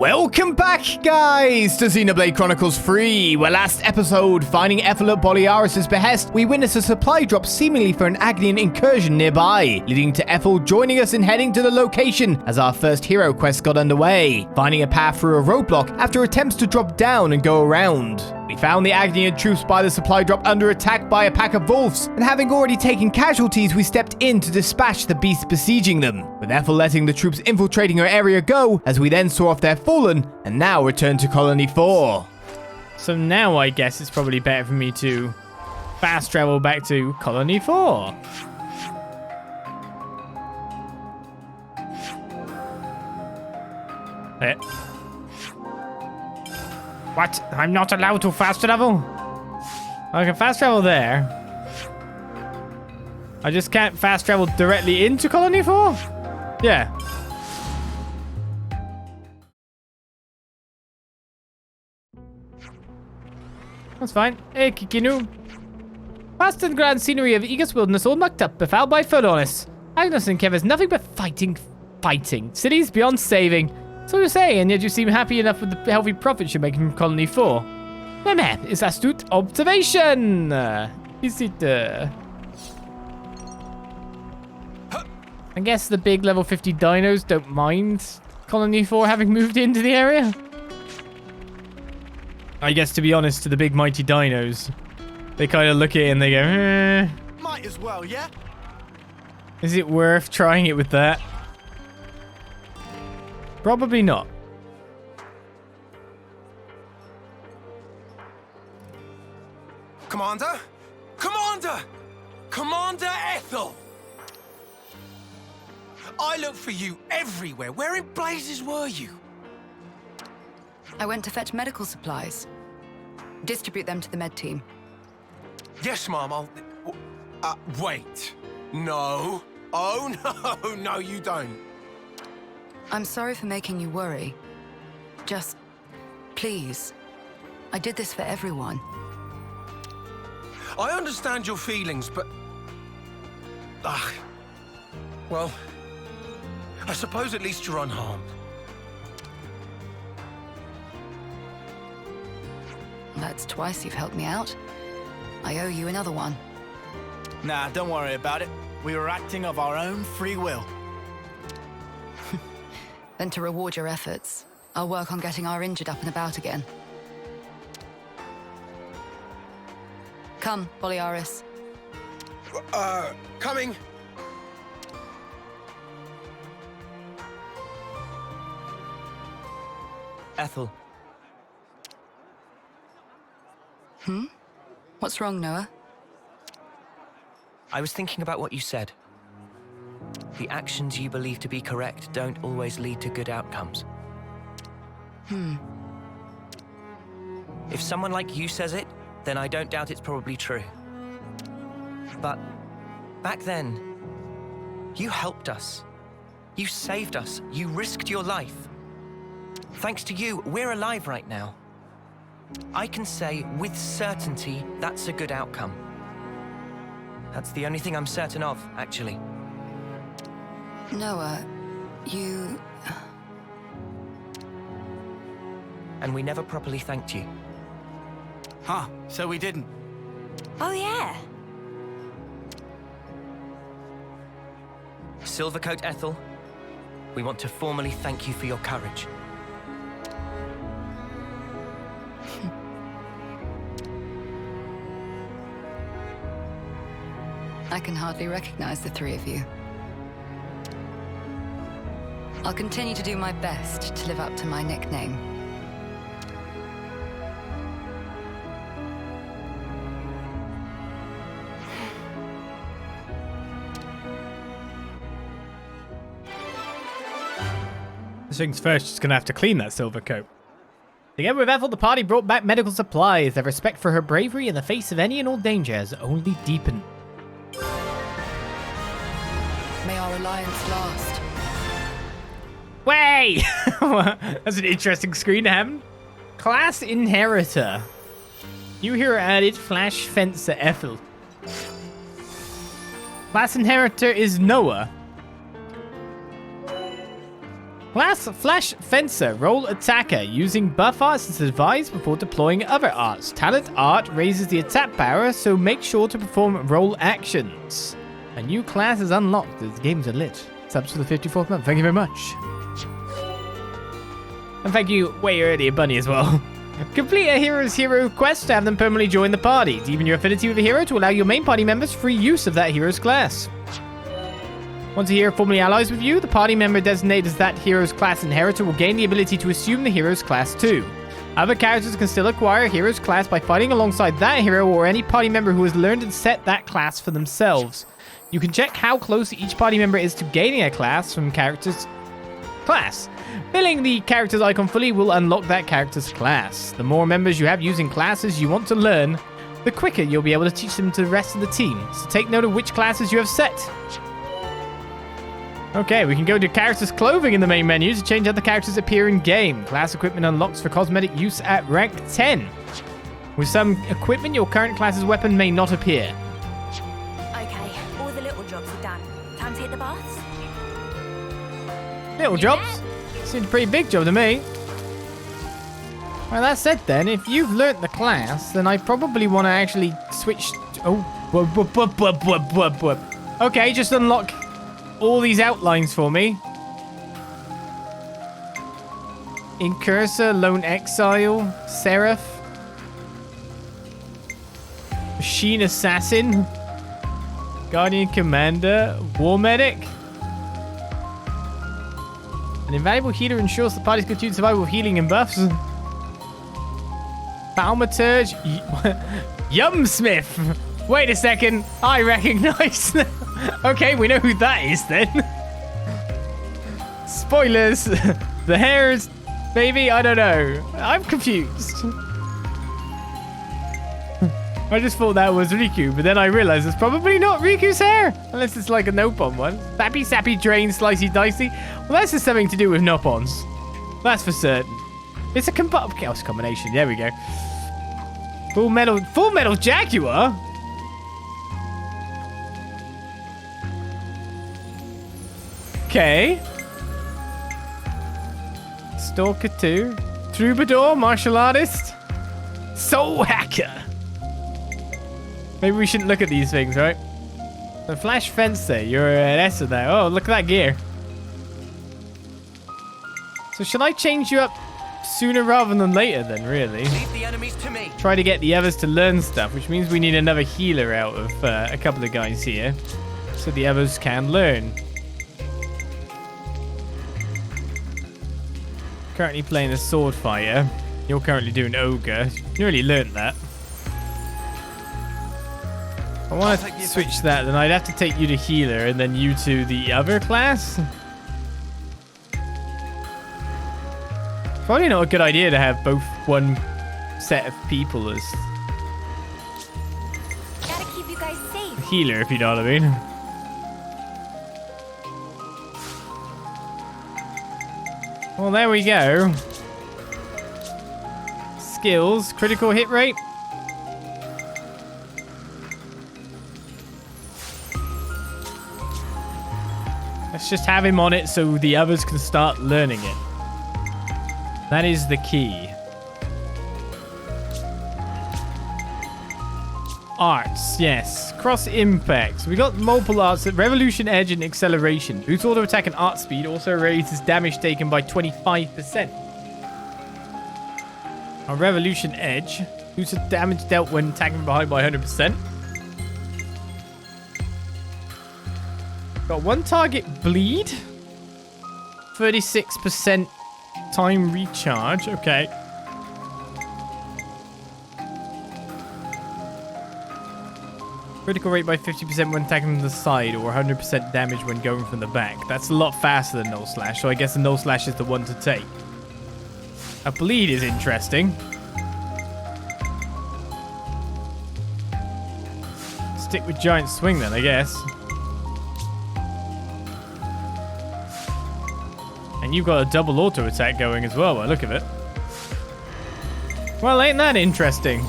Welcome back, guys, to Xenoblade Chronicles 3, where last episode, finding Ethel at Bolearis' behest, we witnessed a supply drop seemingly for an Agnian incursion nearby, leading to Ethel joining us in heading to the location as our first hero quest got underway, finding a path through a roadblock after attempts to drop down and go around. We found the Agnian troops by the supply drop under attack by a pack of wolves, and having already taken casualties, we stepped in to dispatch the beasts besieging them, with Ethel letting the troops infiltrating her area go, as we then saw off their fallen, and now return to Colony 4. So now I guess it's probably better for me to fast travel back to Colony 4. What? I'm not allowed to fast travel? I can fast travel there. I just can't fast travel directly into Colony 4? Yeah. That's fine. Hey, Kikinu. Vast and grand scenery of Aegis wilderness all mucked up, befouled by Aionios. Agnes and Kev is nothing but fighting. Cities beyond saving. So you say, and yet you seem happy enough with the healthy profits you're making from Colony 4. Meh, it's astute observation. Is it, I guess the big level 50 dinos don't mind Colony 4 having moved into the area? I guess, to be honest, to the big mighty dinos, they kind of look at it and they go, eh. Might as well, yeah? Is it worth trying it with that? Probably not. Commander? Commander! Commander Ethel! I looked for you everywhere. Where in blazes were you? I went to fetch medical supplies. Distribute them to the med team. Yes, Mom, I'll... wait. No. Oh, no. No, you don't. I'm sorry for making you worry. Just, please. I did this for everyone. I understand your feelings, but... well, I suppose at least you're unharmed. That's twice you've helped me out. I owe you another one. Nah, don't worry about it. We were acting of our own free will. Then to reward your efforts, I'll work on getting our injured up and about again. Come, Bolearis. Coming. Ethel. What's wrong, Noah? I was thinking about what you said. The actions you believe to be correct don't always lead to good outcomes. If someone like you says it, then I don't doubt it's probably true. But back then, you helped us. You saved us. You risked your life. Thanks to you, we're alive right now. I can say with certainty that's a good outcome. That's the only thing I'm certain of, actually. Noah, you... And we never properly thanked you. Huh, so we didn't. Oh, yeah. Silvercoat Ethel, we want to formally thank you for your courage. I can hardly recognize the three of you. I'll continue to do my best to live up to my nickname. Things first, just gonna have to clean that silver coat. Together with Ethel, the party brought back medical supplies. Their respect for her bravery in the face of any and all danger has only deepened. May our alliance last. Way! That's an interesting screen to have. Class Inheritor. New hero added, Flash Fencer Ethel. Class Inheritor is Noah. Class Flash Fencer. Roll Attacker. Using buff arts as advised before deploying other arts. Talent Art raises the attack power, so make sure to perform roll actions. A new class is unlocked as games are lit. Subs for the 54th month. Thank you very much. And thank you way earlier, Bunny, as well. Complete a hero's hero quest to have them permanently join the party. Deepen your affinity with a hero to allow your main party members free use of that hero's class. Once a hero formally allies with you, the party member designated as that hero's class inheritor will gain the ability to assume the hero's class too. Other characters can still acquire a hero's class by fighting alongside that hero or any party member who has learned and set that class for themselves. You can check how close each party member is to gaining a class from character's class. Filling the character's icon fully will unlock that character's class. The more members you have using classes you want to learn, the quicker you'll be able to teach them to the rest of the team. So take note of which classes you have set. Okay, we can go to character's clothing in the main menu to change how the characters appear in game. Class equipment unlocks for cosmetic use at rank 10. With some equipment, your current class's weapon may not appear. Okay, all the little jobs are done. Time to hit the baths? Little jobs? Seems a pretty big job to me. Well, that said then, if you've learnt the class, then I probably want to actually switch... Okay, just unlock all these outlines for me. Incursor, Lone Exile, Seraph, Machine Assassin, Guardian Commander, War Medic. An invaluable healer ensures the party's continued survival with healing and buffs. Thaumaturge, Yumsmith. Wait a second, I recognize. Okay, we know who that is then. Spoilers. The hairs, maybe? I don't know. I'm confused. I just thought that was Riku, but then I realized it's probably not Riku's hair. Unless it's like a Nopon one. Sappy, drain, slicey, dicey. Well, that's just something to do with Nopons. That's for certain. It's a chaos combination. There we go. Full metal Jaguar? Okay. Stalker 2. Troubadour, martial artist. Soul hacker. Maybe we shouldn't look at these things, right? The Flash Fencer, you're an S of that. Oh, look at that gear. So should I change you up sooner rather than later then, really? Leave the enemies to me. Try to get the others to learn stuff, which means we need another healer out of a couple of guys here. So the others can learn. Currently playing the sword fighter. You're currently doing ogre. You already learned that. If I want to switch that, then I'd have to take you to healer and then you to the other class. Probably not a good idea to have both one set of people as Gotta keep you guys safe. healer, if you know what I mean. Well, there we go. Skills, critical hit rate. Let's just have him on it so the others can start learning it. That is the key. Arts, yes. Cross impacts. We got multiple arts at Revolution, Edge, and Acceleration. Boosts auto attack and art speed. Also raises damage taken by 25%. Our Revolution Edge boosts damage dealt when attacking from behind by 100%. Got one target bleed. 36% time recharge. Okay. Critical rate by 50% when attacking from the side, or 100% damage when going from the back. That's a lot faster than Null Slash, so I guess the Null Slash is the one to take. A bleed is interesting. Stick with Giant Swing then, I guess. And you've got a double auto attack going as well, by the look of it. Well, ain't that interesting?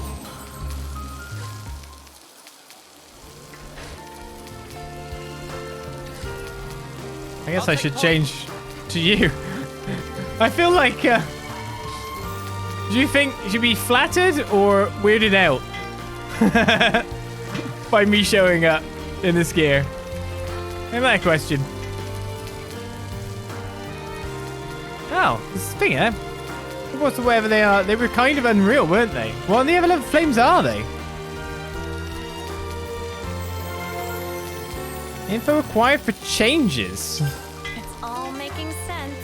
I guess I should change to you. I feel like, do you think you should be flattered or weirded out by me showing up in this gear? Maybe that question. Oh, this thing, eh? What's whatever they are? They were kind of unreal, weren't they? What on the other level flames are they? Info required for changes. It's all making sense.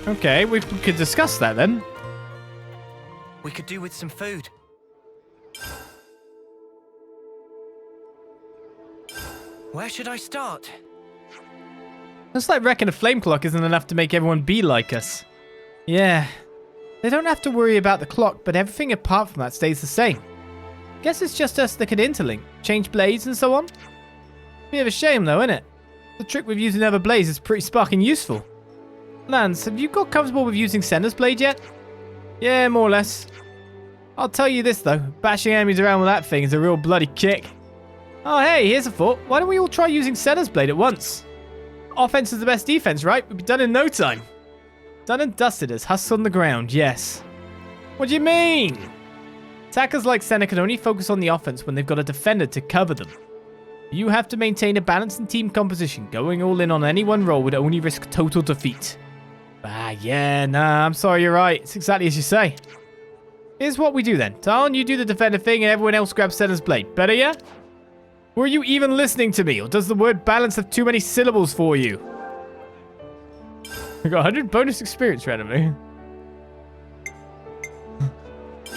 Okay, we could discuss that then. We could do with some food. Where should I start? Looks like wrecking a flame clock isn't enough to make everyone be like us. Yeah. They don't have to worry about the clock, but everything apart from that stays the same. Guess it's just us that could interlink, change blades and so on. Bit of a shame though, isn't it? The trick with using other blades is pretty sparking useful. Lance, have you got comfortable with using Senna's blade yet? Yeah, more or less. I'll tell you this though, bashing enemies around with that thing is a real bloody kick. Oh hey, here's a thought. Why don't we all try using Senna's blade at once? Offense is the best defense, right? We'll be done in no time. Done and dusted as husks on the ground, yes. What do you mean? Attackers like Senna can only focus on the offense when they've got a defender to cover them. You have to maintain a balance in team composition. Going all in on any one role would only risk total defeat. Yeah, nah, I'm sorry, you're right. It's exactly as you say. Here's what we do then. Talon, you do the defender thing and everyone else grabs Senna's blade. Better, yeah? Were you even listening to me, or does the word balance have too many syllables for you? I got 100 bonus experience randomly.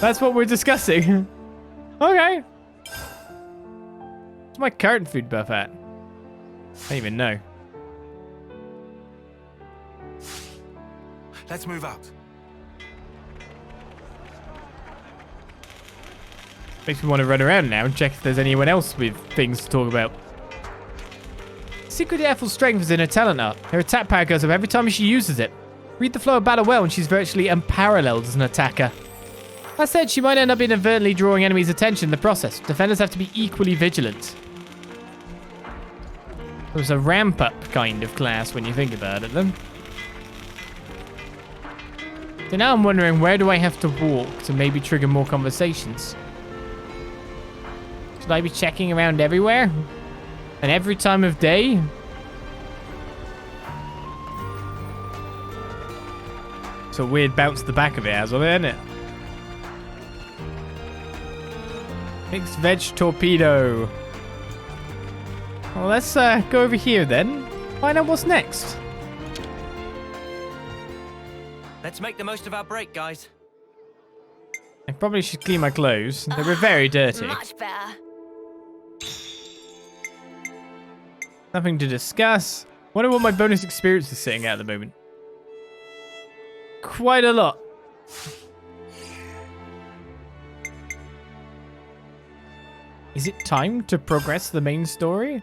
That's what we're discussing. Okay. What's my current food buff at? I don't even know. Let's move out. Makes me want to run around now and check if there's anyone else with things to talk about. Secret to Ethel's strength is in her talent art. Her attack power goes up every time she uses it. Read the flow of battle well and she's virtually unparalleled as an attacker. That said, she might end up inadvertently drawing enemies' attention in the process. Defenders have to be equally vigilant. It was a ramp-up kind of class when you think about it, then. So now I'm wondering, where do I have to walk to maybe trigger more conversations? Should I be checking around everywhere? And every time of day? It's a weird bounce at the back of it has on it, isn't it? Mixed veg torpedo. Well, let's go over here then. Find out what's next. Let's make the most of our break, guys. I probably should clean my clothes. They were very dirty. Much better. Nothing to discuss. Wonder what my bonus experience is sitting at the moment. Quite a lot. Is it time to progress the main story?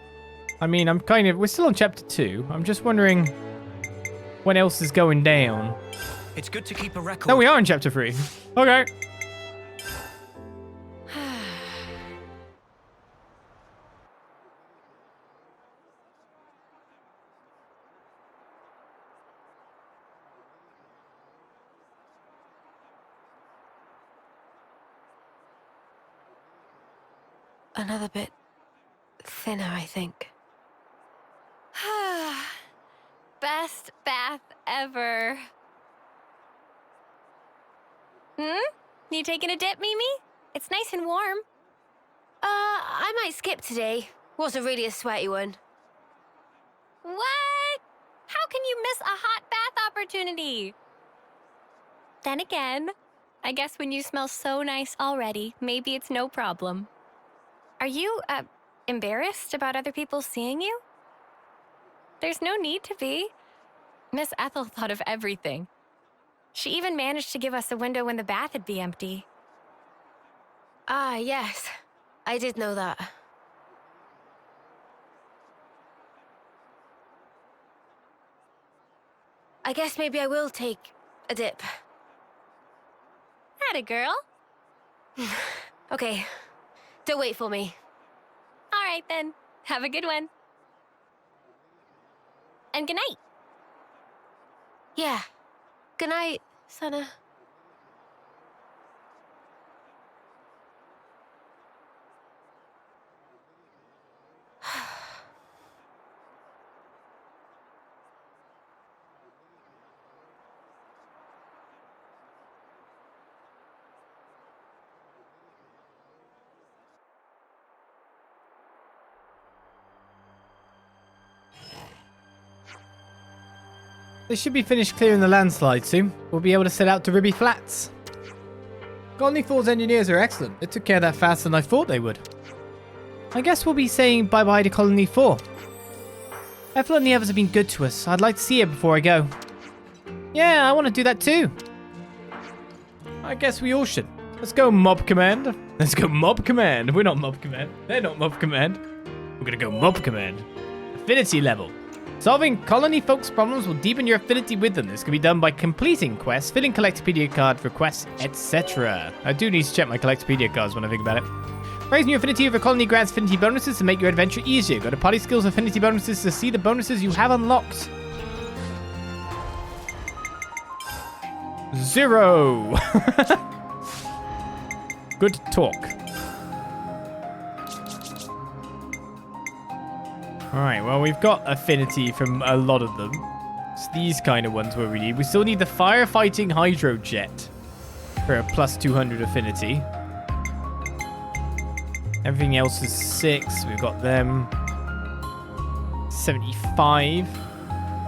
I mean, we're still on chapter 2. I'm just wondering what else is going down. It's good to keep a record. No, we are in chapter 3. Okay. Another bit thinner, I think. Best bath ever. You taking a dip, Mimi? It's nice and warm. I might skip today. Wasn't really a sweaty one. What? How can you miss a hot bath opportunity? Then again, I guess when you smell so nice already, maybe it's no problem. Are you, embarrassed about other people seeing you? There's no need to be. Miss Ethel thought of everything. She even managed to give us a window when the bath would be empty. Ah, yes. I did know that. I guess maybe I will take a dip. Atta girl. Okay. Don't wait for me. All right then. Have a good one. And good night. Yeah. Good night, Senna. They should be finished clearing the landslide soon. We'll be able to set out to Ribby Flats. Colony 4's engineers are excellent. They took care of that faster than I thought they would. I guess we'll be saying bye-bye to Colony 4. Ethel and the others have been good to us. I'd like to see her before I go. Yeah, I want to do that too. I guess we all should. Let's go, Mob Command. Let's go, Mob Command. We're not Mob Command. They're not Mob Command. We're gonna go Mob Command. Affinity level. Solving colony folks' problems will deepen your affinity with them. This can be done by completing quests, filling Collectopedia card requests, etc. I do need to check my Collectopedia cards when I think about it. Raising your affinity over colony grants affinity bonuses to make your adventure easier. Go to party skills affinity bonuses to see the bonuses you have unlocked. 0. Good talk. Alright, well, we've got affinity from a lot of them. It's these kind of ones where we need. We still need the firefighting hydrojet for a plus 200 affinity. Everything else is 6. We've got them. 75.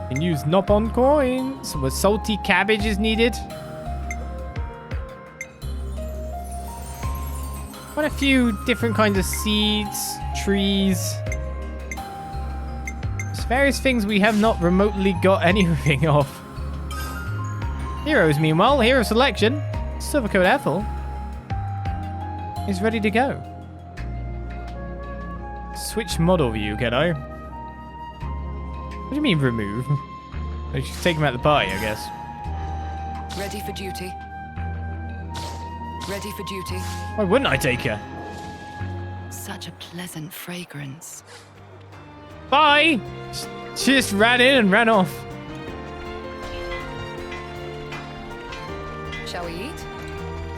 Can use Nopon coins. Some salty cabbage is needed. Quite a few different kinds of seeds, trees. Various things we have not remotely got anything of. Heroes, meanwhile, hero selection. Silvercoat Ethel is ready to go. Switch model view, can I? What do you mean remove? I should take him out the party, I guess. Ready for duty. Ready for duty. Why wouldn't I take her? Such a pleasant fragrance. Bye! She just ran in and ran off. Shall we eat?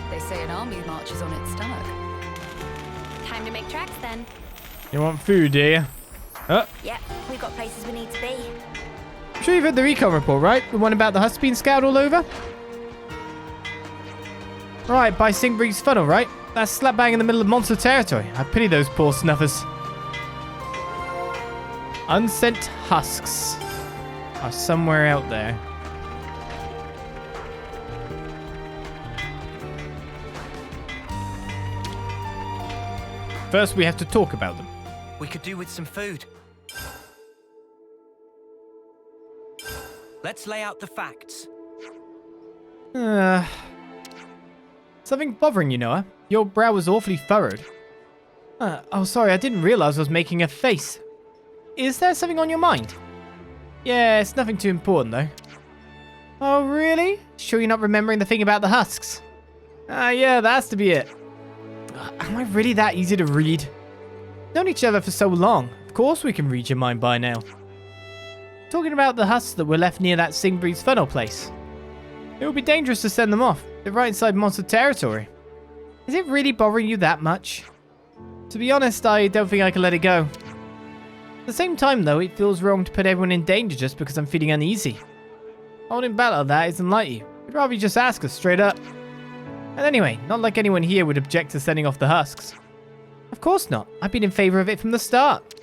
They say an army marches on its stomach. Time to make tracks then. You want food, do you? Oh, Yep, we've got places we need to be. I'm sure you've read the recon report, right? The one about the husks being scoured all over? Right, by Singbreeze Funnel, right? That's slap bang in the middle of monster territory. I pity those poor snuffers. Unsent husks are somewhere out there. First, we have to talk about them. We could do with some food. Let's lay out the facts. Something bothering you, Noah? Your brow was awfully furrowed. Oh, sorry, I didn't realize I was making a face. Is there something on your mind? Yeah, it's nothing too important, though. Oh, really? Sure you're not remembering the thing about the husks? Yeah, that has to be it. Am I really that easy to read? Known each other for so long. Of course we can read your mind by now. Talking about the husks that were left near that Singbreeze Funnel place. It would be dangerous to send them off. They're right inside monster territory. Is it really bothering you that much? To be honest, I don't think I can let it go. At the same time, though, it feels wrong to put everyone in danger just because I'm feeling uneasy. Holding back like that isn't like you. You'd rather just ask us straight up. And anyway, not like anyone here would object to sending off the husks. Of course not. I've been in favor of it from the start.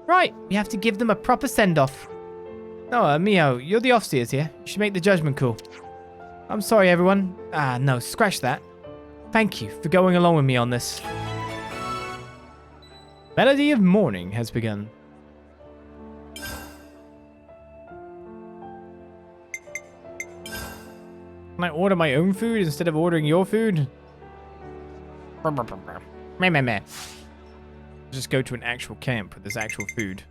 Right, we have to give them a proper send-off. Oh, Mio, you're the Off-Seers here. You should make the judgment call. I'm sorry, everyone. No, scratch that. Thank you for going along with me on this. Melody of Mourning has begun. Can I order my own food instead of ordering your food? Meh. Just go to an actual camp with this actual food.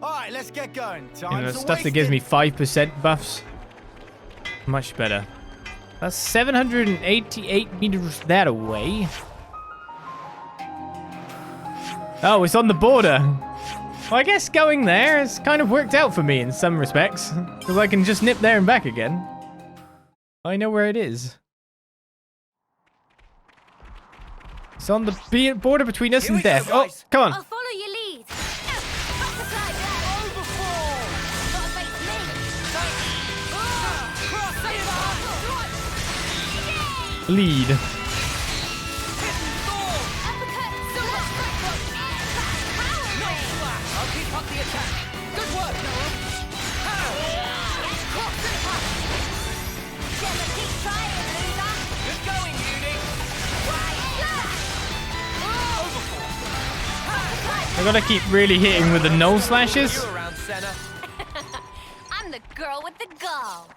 All right, let's get going. You know, stuff that gives me 5% buffs. Much better. That's 788 meters that away. Oh, it's on the border. Well, I guess going there has kind of worked out for me in some respects. Because I can just nip there and back again. I know where it is. It's on the border between us and death. Oh, come on. I'll follow your lead. Lead. I gotta keep really hitting with the null slashes. I'm the girl with the gall.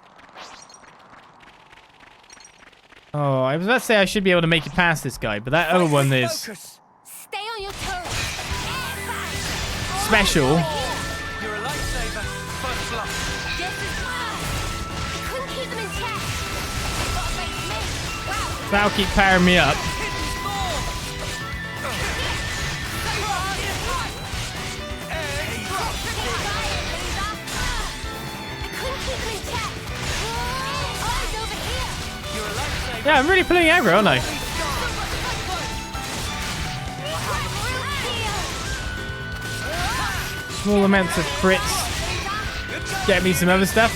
Oh, I was about to say I should be able to make it past this guy, but that other one is Stay on your toes. special. You're a lifesaver. First blood. I couldn't keep them in check. Gotta face me. Wow. That'll keep powering me up. Yeah, I'm really pulling aggro, aren't I? Small amounts of crits. Get me some other stuff.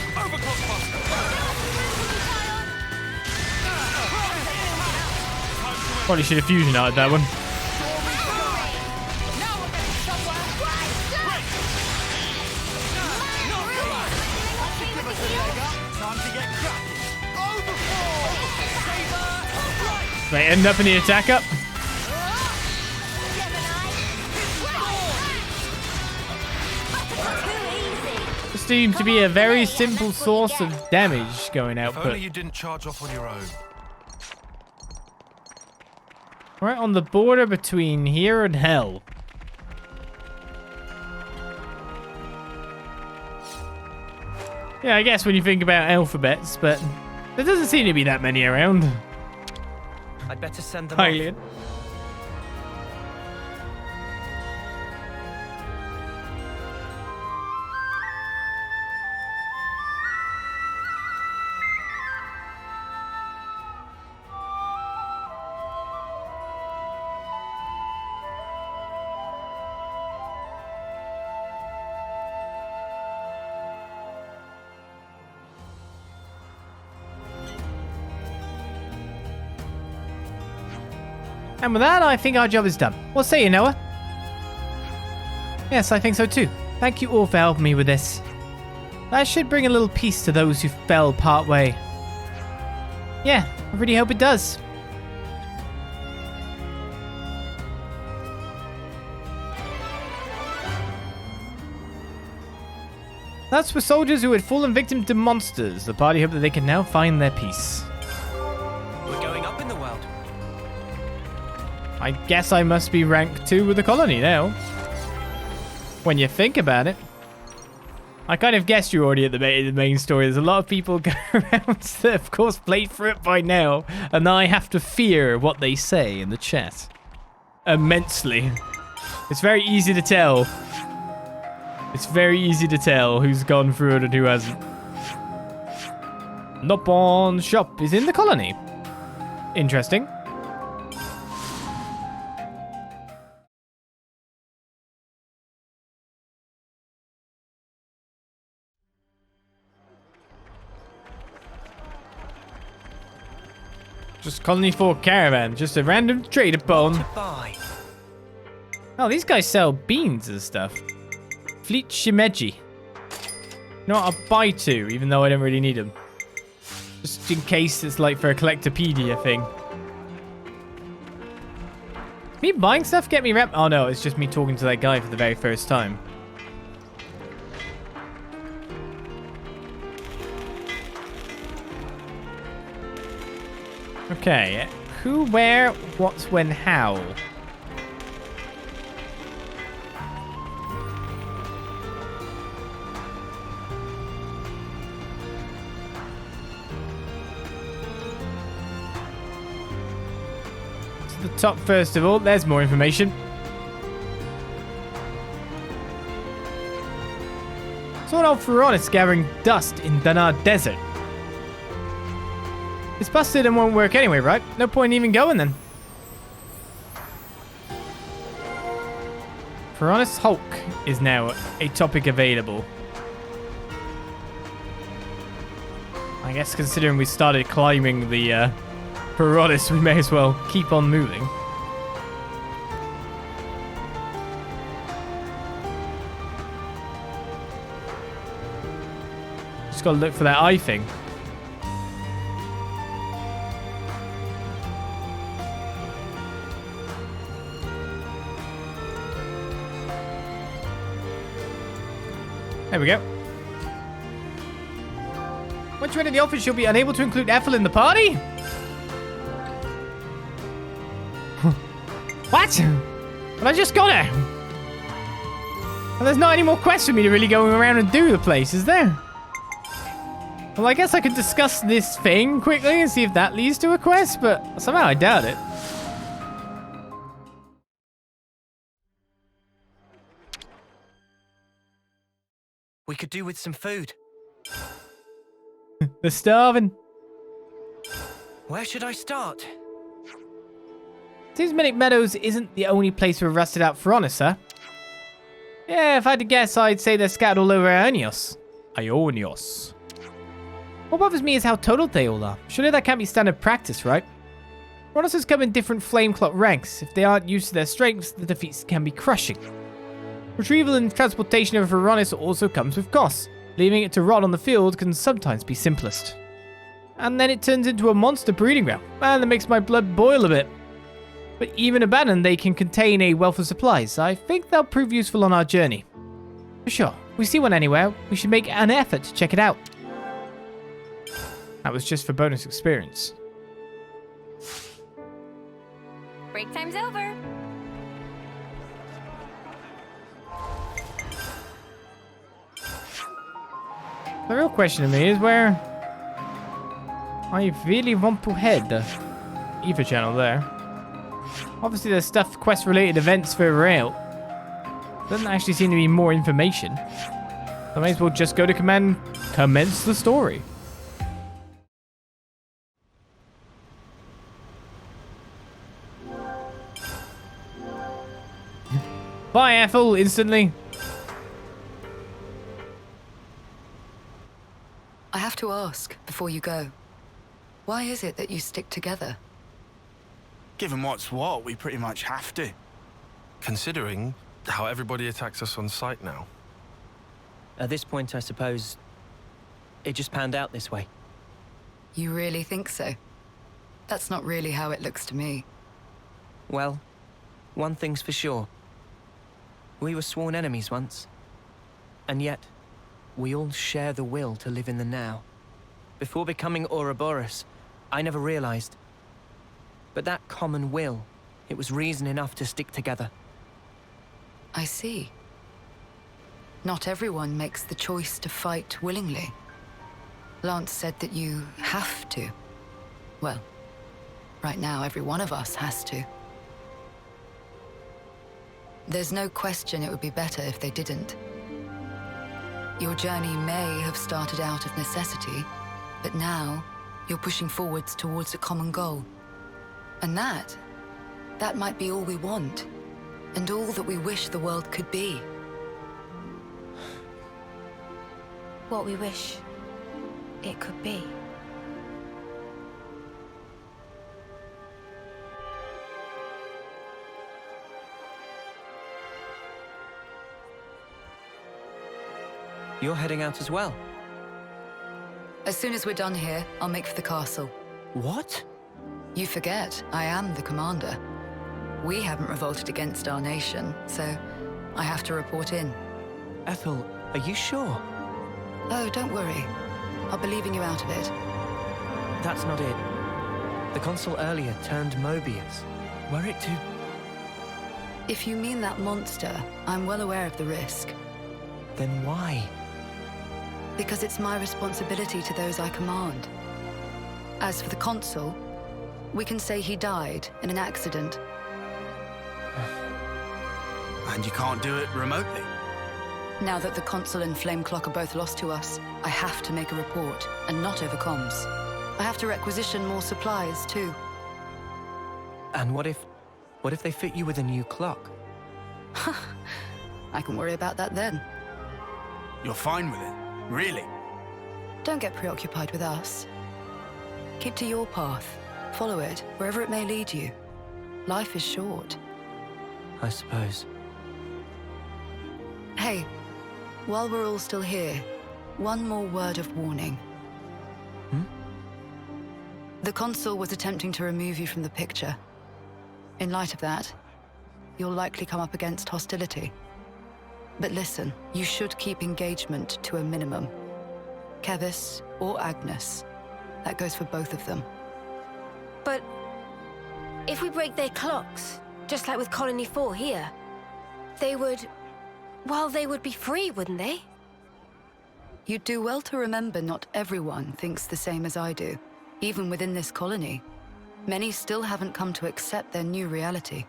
Probably should have fusion arted that one. They end up in the attack up. This seems to be a very simple source of damage going If output. only you didn't charge off on your own. Right on the border between here and hell. Yeah, I guess when you think about alphabets, but there doesn't seem to be that many around. I'd better send them Hi, off. Lian. And with that, I think our job is done. What say you, Noah? Yes, I think so too. Thank you all for helping me with this. That should bring a little peace to those who fell partway. Yeah, I really hope it does. That's for soldiers who had fallen victim to monsters. The party hope that they can now find their peace. We're going up in the world. I guess I must be rank 2 with the colony now. When you think about it. I kind of guessed you're already at the main story. There's a lot of people going around that, of course, played through it by now. And I have to fear what they say in the chat. Immensely. It's very easy to tell. It's very easy to tell who's gone through it and who hasn't. Nopon shop is in the colony. Interesting. Just colony 4 caravan, just a random trader pawn. To buy. Oh, these guys sell beans and stuff. Fleet Shimeji. You know what, I'll buy 2, even though I don't really need them. Just in case it's like for a collectopedia thing. Me buying stuff get me rep? Oh no, it's just me talking to that guy for the very first time. Okay, who, where, what, when, how? To the top first of all, there's more information. Saw old Feronis gathering dust in Danar Desert. It's busted and won't work anyway, right? No point in even going then. Feronis Hulk is now a topic available. I guess considering we started climbing the Feronis, we may as well keep on moving. Just gotta look for that eye thing. There we go. Once you enter the office, you'll be unable to include Ethel in the party? What? But I just got her. And there's not any more quests for me to really go around and do the place, is there? Well, I guess I could discuss this thing quickly and see if that leads to a quest, but somehow I doubt it. We could do with some food. They're starving. Where should I start? Seems Minnick Meadows isn't the only place we've rusted out Feronis, huh? Yeah, if I had to guess, I'd say they're scattered all over Aionios. Aionios. What bothers me is how total they all are. Surely that can't be standard practice, right? Feronis come in different flame-clot ranks. If they aren't used to their strengths, the defeats can be crushing. Retrieval and transportation of Feronis also comes with costs. Leaving it to rot on the field can sometimes be simplest. And then it turns into a monster breeding ground. Man, that makes my blood boil a bit. But even abandoned, they can contain a wealth of supplies. I think they'll prove useful on our journey. For sure. If we see one anywhere, we should make an effort to check it out. That was just for bonus experience. Break time's over. The real question to me is where I really want to head. Ether channel there. Obviously there's stuff, quest related events further out. Doesn't actually seem to be more information. I may as well just go to command, commence the story. Bye Ethel, instantly. I have to ask before you go. Why is it that you stick together? Given what's what, we pretty much have to. Considering how everybody attacks us on sight now. At this point, I suppose it just panned out this way. You really think so? That's not really how it looks to me. Well, one thing's for sure. We were sworn enemies once. And yet, we all share the will to live in the now. Before becoming Ouroboros, I never realized. But that common will, it was reason enough to stick together. I see. Not everyone makes the choice to fight willingly. Lance said that you have to. Well, right now every one of us has to. There's no question it would be better if they didn't. Your journey may have started out of necessity, but now you're pushing forwards towards a common goal. And that might be all we want, and all that we wish the world could be. What we wish it could be. You're heading out as well? As soon as we're done here, I'll make for the castle. What? You forget, I am the commander. We haven't revolted against our nation, so I have to report in. Ethel, are you sure? Oh, don't worry. I'll be leaving you out of it. That's not it. The consul earlier turned Mobius. Were it to... If you mean that monster, I'm well aware of the risk. Then why? Because it's my responsibility to those I command. As for the consul, we can say he died in an accident. And you can't do it remotely. Now that the console and flame clock are both lost to us, I have to make a report, and not over comms. I have to requisition more supplies, too. And what if they fit you with a new clock? I can worry about that then. You're fine with it? Really? Don't get preoccupied with us. Keep to your path. Follow it, wherever it may lead you. Life is short. I suppose. Hey, while we're all still here, one more word of warning. The consul was attempting to remove you from the picture. In light of that, you'll likely come up against hostility. But listen, you should keep engagement to a minimum. Kevis or Agnes. That goes for both of them. But if we break their clocks, just like with Colony 4 here, they would be free, wouldn't they? You'd do well to remember not everyone thinks the same as I do. Even within this colony, many still haven't come to accept their new reality.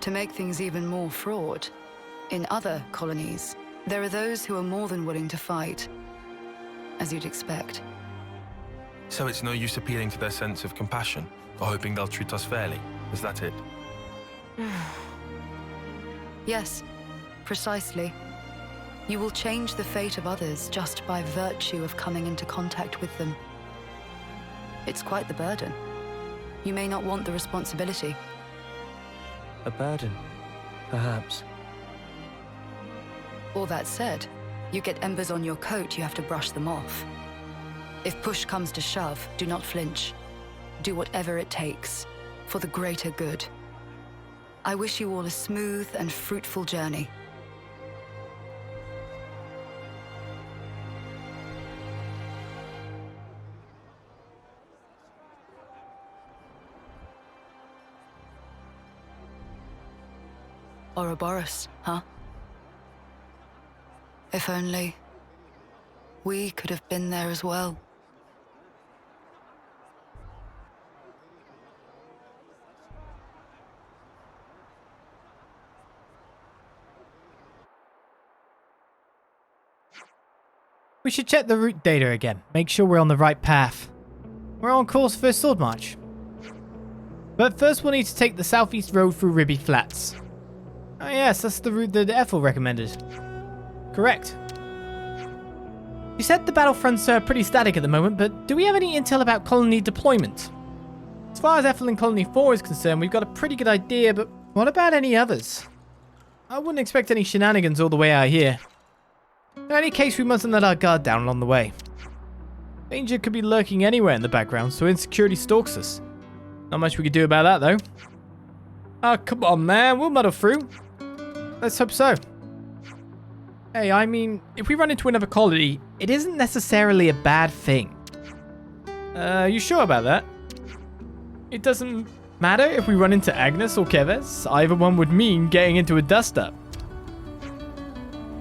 To make things even more fraught, in other colonies, there are those who are more than willing to fight, as you'd expect. So it's no use appealing to their sense of compassion, or hoping they'll treat us fairly? Is that it? Yes, precisely. You will change the fate of others just by virtue of coming into contact with them. It's quite the burden. You may not want the responsibility. A burden, perhaps. All that said, you get embers on your coat, you have to brush them off. If push comes to shove, do not flinch. Do whatever it takes, for the greater good. I wish you all a smooth and fruitful journey. Ouroboros, huh? If only we could have been there as well. We should check the route data again. Make sure we're on the right path. We're on course for a sword march. But first we'll need to take the southeast road through Ribby Flats. Oh yes, that's the route that Ethel recommended. Correct. You said the battlefronts are pretty static at the moment, but do we have any intel about colony deployment? As far as Ethel and Colony 4 is concerned, we've got a pretty good idea, but what about any others? I wouldn't expect any shenanigans all the way out here. In any case, we mustn't let our guard down along the way. Danger could be lurking anywhere in the background, so insecurity stalks us. Not much we could do about that, though. Oh, come on, man. We'll muddle through. Let's hope so. Hey, I mean, if we run into another colony, it isn't necessarily a bad thing. You sure about that? It doesn't matter if we run into Agnes or Keves. Either one would mean getting into a dust-up.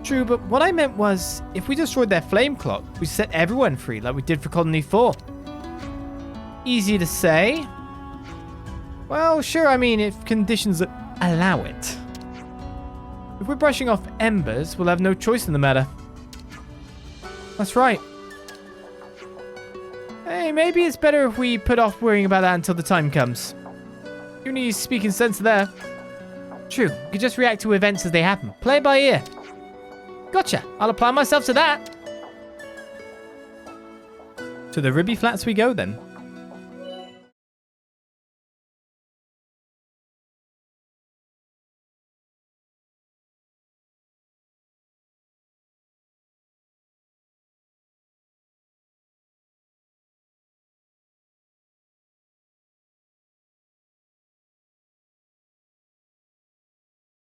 True, but what I meant was, if we destroyed their flame clock, we set everyone free like we did for Colony 4. Easy to say. Well, sure, I mean, if conditions allow it. If we're brushing off embers, we'll have no choice in the matter. That's right. Hey, maybe it's better if we put off worrying about that until the time comes. You need speaking sense there. True, we could just react to events as they happen. Play it by ear. Gotcha. I'll apply myself to that. To the Ribby Flats we go then.